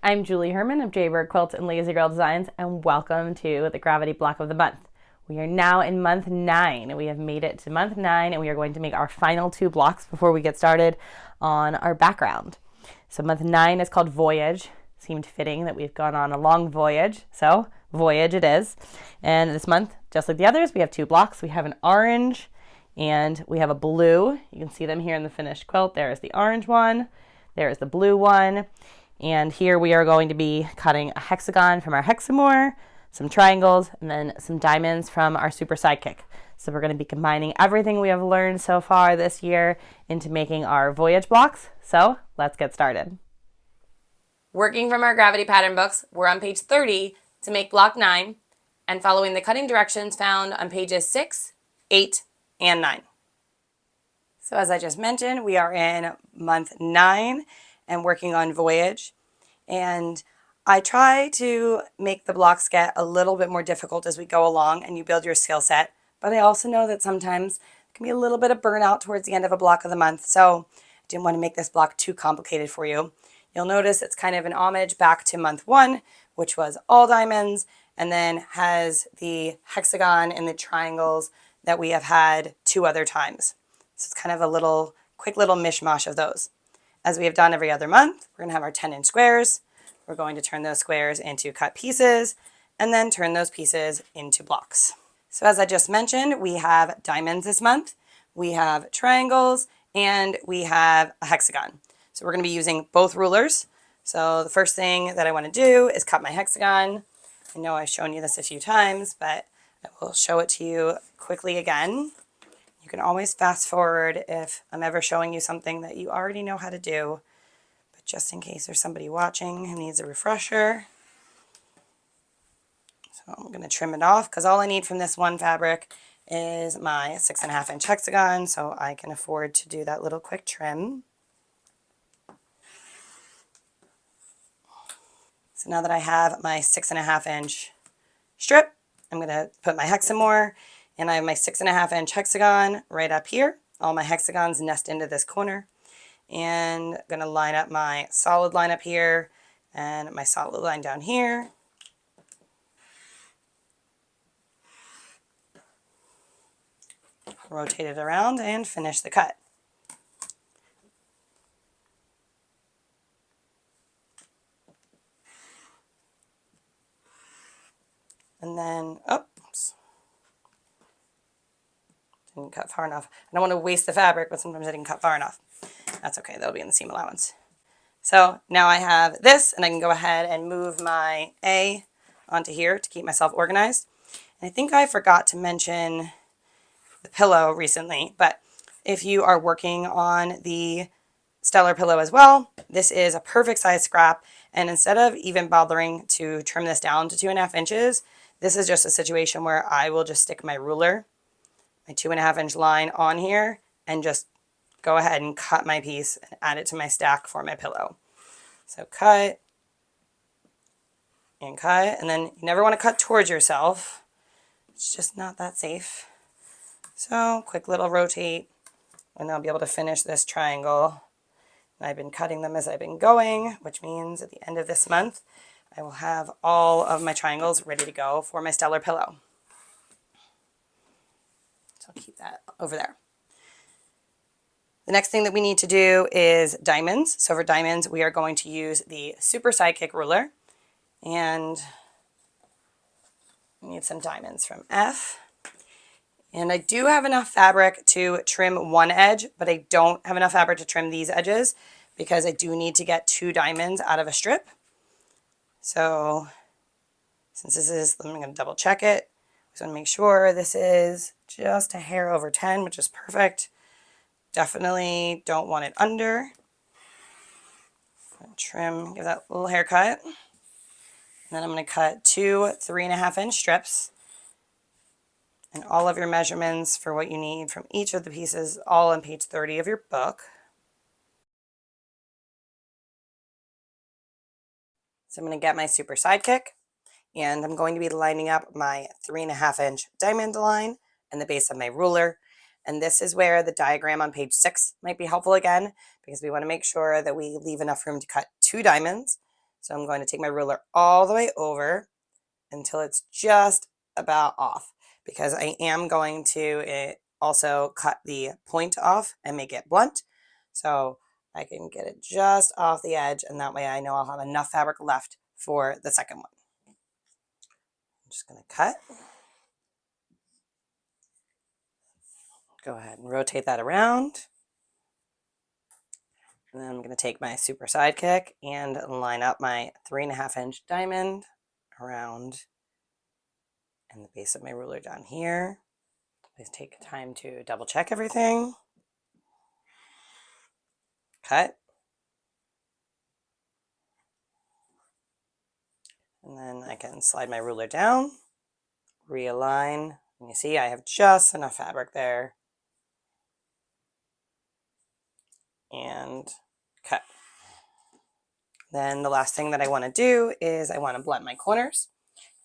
I'm Julie Herman of Jaybird Quilt and Lazy Girl Designs, and welcome to the Gravity Block of the Month. We are now in month 9. We have made it to month 9, and we are going to make our final 2 blocks before we get started on our background. So month 9 is called Voyage. Seemed fitting that we've gone on a long voyage, so Voyage it is. And this month, just like the others, we have 2 blocks. We have an orange and we have a blue. You can see them here in the finished quilt. There is the orange one, there is the blue one. And here we are going to be cutting a hexagon from our Hex N More, some triangles, and then some diamonds from our Super Sidekick. So we're going to be combining everything we have learned so far this year into making our voyage blocks. So let's get started. Working from our gravity pattern books, we're on page 30 to make block 9 and following the cutting directions found on pages 6, 8, and 9. So as I just mentioned, we are in month 9 and working on voyage. And I try to make the blocks get a little bit more difficult as we go along and you build your skill set. But I also know that sometimes it can be a little bit of burnout towards the end of a block of the month. So I didn't want to make this block too complicated for you. You'll notice it's kind of an homage back to month 1, which was all diamonds, and then has the hexagon and the triangles that we have had 2 other times. So it's kind of a quick little mishmash of those. As we have done every other month, we're going to have our 10-inch squares. We're going to turn those squares into cut pieces and then turn those pieces into blocks. So as I just mentioned, we have diamonds this month, we have triangles, and we have a hexagon. So we're going to be using both rulers. So the first thing that I want to do is cut my hexagon. I know I've shown you this a few times, but I will show it to you quickly again. You can always fast forward if I'm ever showing you something that you already know how to do, but just in case there's somebody watching who needs a refresher. So I'm going to trim it off because all I need from this one fabric is my 6.5-inch hexagon, so I can afford to do that little quick trim. So now that I have my 6.5-inch strip, I'm going to put my Hex N More, and I have my 6.5-inch hexagon right up here. All my hexagons nest into this corner. And I'm going to line up my solid line up here and my solid line down here. Rotate it around and finish the cut. And then, oops. Didn't cut far enough. I don't want to waste the fabric, but sometimes I didn't cut far enough. That's okay, that'll be in the seam allowance. So now I have this, and I can go ahead and move my A onto here to keep myself organized. And I think I forgot to mention the pillow recently, but if you are working on the stellar pillow as well, this is a perfect size scrap. And instead of even bothering to trim this down to 2.5 inches, this is just a situation where I will just stick my ruler, my 2.5-inch line on here, and just go ahead and cut my piece and add it to my stack for my pillow. So cut and cut, and then you never want to cut towards yourself. It's just not that safe. So quick little rotate, and I'll be able to finish this triangle. And I've been cutting them as I've been going, which means at the end of this month, I will have all of my triangles ready to go for my stellar pillow. So I'll keep that over there. The next thing that we need to do is diamonds. So for diamonds, we are going to use the Super Sidekick ruler. And we need some diamonds from F. And I do have enough fabric to trim one edge, but I don't have enough fabric to trim these edges because I do need to get 2 diamonds out of a strip. So since this is, I'm going to double check it. Just want to make sure this is just a hair over 10, which is perfect. Definitely don't want it under. Trim, give that little haircut. And then I'm going to cut 2 3.5-inch strips. And all of your measurements for what you need from each of the pieces, all on page 30 of your book. So I'm going to get my Super Sidekick, and I'm going to be lining up my 3.5-inch diamond line and the base of my ruler. And this is where the diagram on page 6 might be helpful again, because we want to make sure that we leave enough room to cut 2 diamonds. So I'm going to take my ruler all the way over until it's just about off, because I am going to also cut the point off and make it blunt. So I can get it just off the edge, and that way I know I'll have enough fabric left for the second one. I'm just going to cut. Go ahead and rotate that around. And then I'm going to take my Super Sidekick and line up my 3.5-inch diamond around in the base of my ruler down here. Please take time to double check everything. Cut. And then I can slide my ruler down, realign, and you see I have just enough fabric there. And cut. Then the last thing that I want to do is I want to blunt my corners,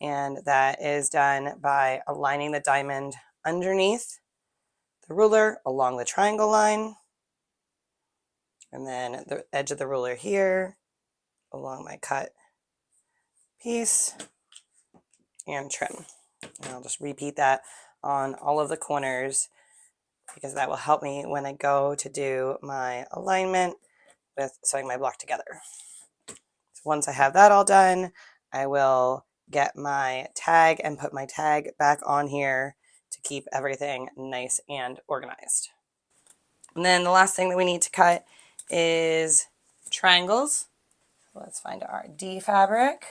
and that is done by aligning the diamond underneath the ruler along the triangle line, and then the edge of the ruler here along my cut piece, and trim. And I'll just repeat that on all of the corners, because that will help me when I go to do my alignment with sewing my block together. So once I have that all done, I will get my tag and put my tag back on here to keep everything nice and organized. And then the last thing that we need to cut is triangles. Let's find our D fabric.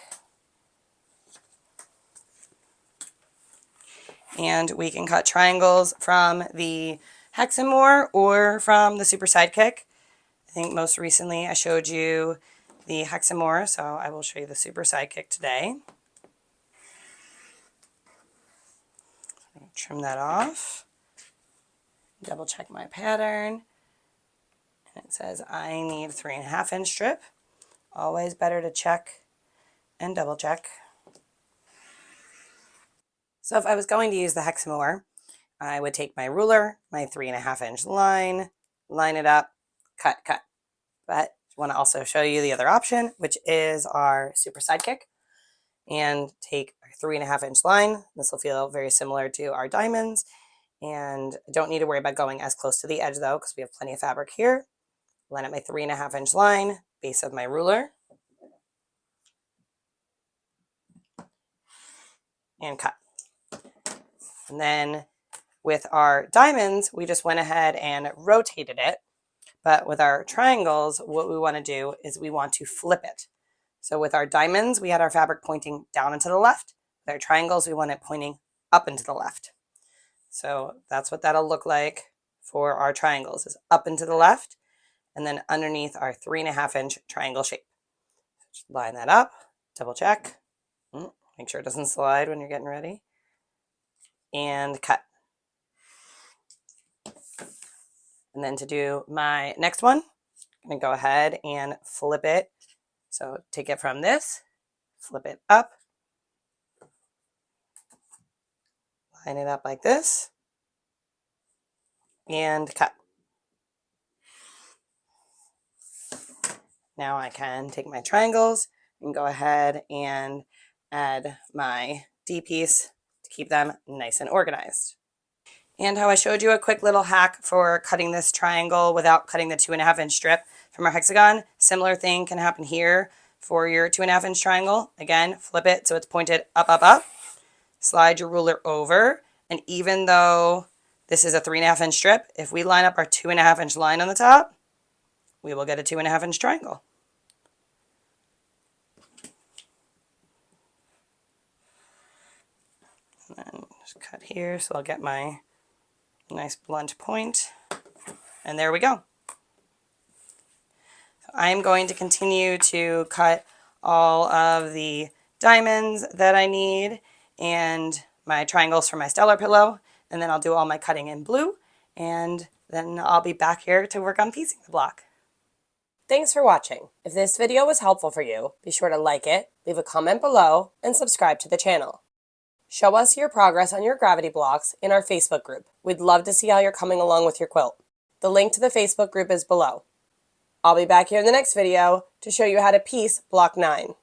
And we can cut triangles from the Hex N More or from the Super Sidekick. I think most recently I showed you the Hex N More, so I will show you the Super Sidekick today. I'm going to trim that off. Double check my pattern. And it says I need 3.5-inch strip. Always better to check and double check. So if I was going to use the Hex N More, I would take my ruler, my 3.5-inch line it up, cut. But I want to also show you the other option, which is our Super Sidekick, and take our 3.5-inch line. This will feel very similar to our diamonds, and I don't need to worry about going as close to the edge though, because we have plenty of fabric here. Line up my 3.5-inch line, base of my ruler, and cut. And then with our diamonds, we just went ahead and rotated it. But with our triangles, what we want to do is we want to flip it. So with our diamonds, we had our fabric pointing down and to the left. With our triangles, we want it pointing up and to the left. So that's what that'll look like for our triangles, is up and to the left, and then underneath our 3.5-inch triangle shape. Just line that up, double check, make sure it doesn't slide when you're getting ready, and cut. And then to do my next one, I'm going to go ahead and flip it. So take it from this, flip it up, line it up like this, and cut. Now I can take my triangles and go ahead and add my D piece to keep them nice and organized. And how I showed you a quick little hack for cutting this triangle without cutting the 2.5-inch strip from our hexagon. Similar thing can happen here for your 2.5-inch triangle. Again, flip it so it's pointed up. Slide your ruler over, and even though this is a 3.5-inch strip, if we line up our 2.5-inch line on the top, we will get a 2.5-inch triangle. And then just cut here so I'll get my nice blunt point, and there we go. I'm going to continue to cut all of the diamonds that I need and my triangles for my stellar pillow, and then I'll do all my cutting in blue, and then I'll be back here to work on piecing the block. Thanks for watching. If this video was helpful for you, be sure to like it, leave a comment below, and subscribe to the channel. Show us your progress on your gravity blocks in our Facebook group. We'd love to see how you're coming along with your quilt. The link to the Facebook group is below. I'll be back here in the next video to show you how to piece block 9.